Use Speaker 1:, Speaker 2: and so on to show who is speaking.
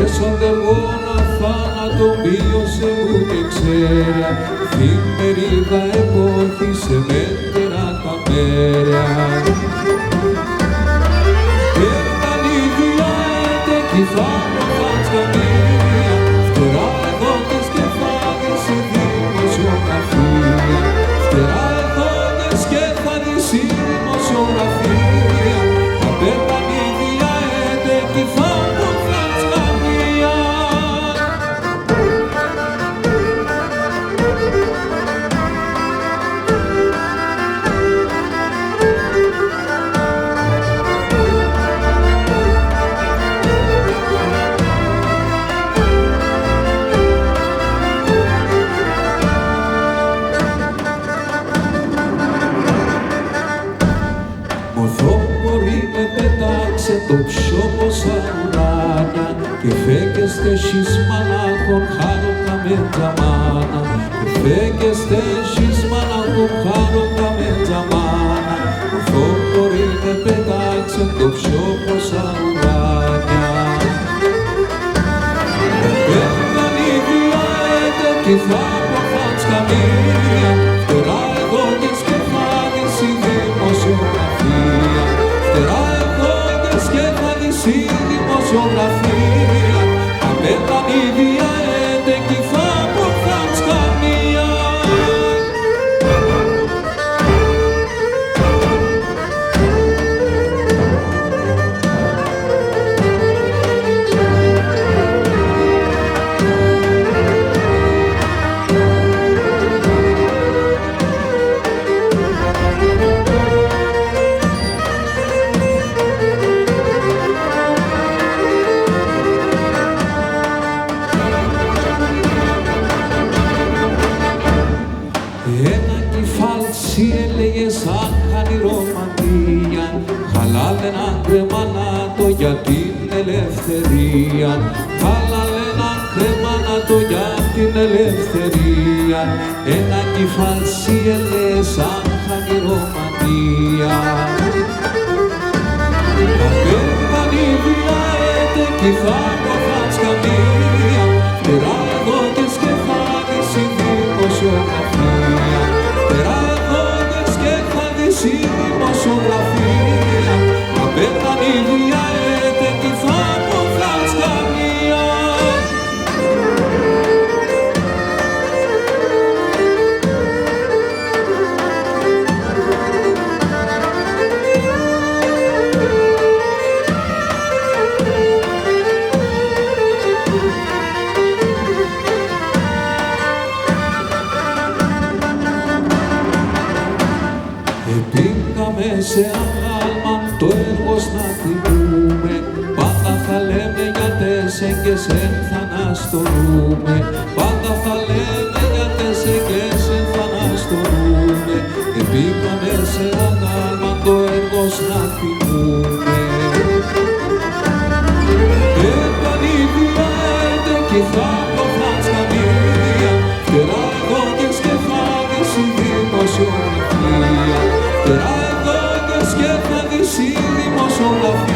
Speaker 1: έσονται μόνο θάνατο βίωσε ούτε ξέρε, εφημερίδα εποχή σε μέτερα τα μέρα. Ήταν ίδια έντεκη θα προφάτς καμία, φτερά εγώντες και φάγες σε δημοσιογραφία, φτερά εγώντες και φάγες η δημοσιογραφία, θα πέταν ίδια έντεκη θα προφάτς καμία. Το ψώμωσα ουράνια και φέγγεστε εσείς μανάκων χάρωτα με τζαμάνα, και φέγγεστε εσείς μανάκων χάρωτα με τζαμάνα, ο θόκορη με πετάξε το ψώμωσα ουράνια. Πέταν η διαέτε κι θα προφάτς καμία, φτερά εγώντες και φάγες η δημοσιογραφία, φτερά και θα δεις η δημοσιογραφία, θα πέταν η διαέτε κι θα προφάτς καμία. Ένα κεφάλσι έλεγε σαν χάνει ρομαντία, χαλάλε ένα κρεμανάτο για την ελευθερία, χαλάλε ένα κρεμανάτο για την ελευθερία, ένα κεφάλσι έλεγε σαν χάνει ρομαντία. Θα πέταν η διαέτε κι θα προφάτς καμία, φτερά εγώντες και φάγες η δημοσιογραφία, φτερά εγώντες και φάγες η δημοσιογραφία, θα πέταν η διαέτε κι θα προφάτς καμία. Επήκαμε σε αγάλμα το έργο να τιμούμε, πάντα θα λέμε για τέσσερ και σε θαναστορούμε, πάντα θα λέμε για τέσσερ και σε θαναστορούμε. Επήκαμε σε αγάλμα το έργο να τιμούμε. Ήταν η διαέτε κι θα προφάτς καμία, φτερά εγώντες και φάγες η δημοσιογραφία, φτερά εγώντες και φάγες η δημοσιογραφία.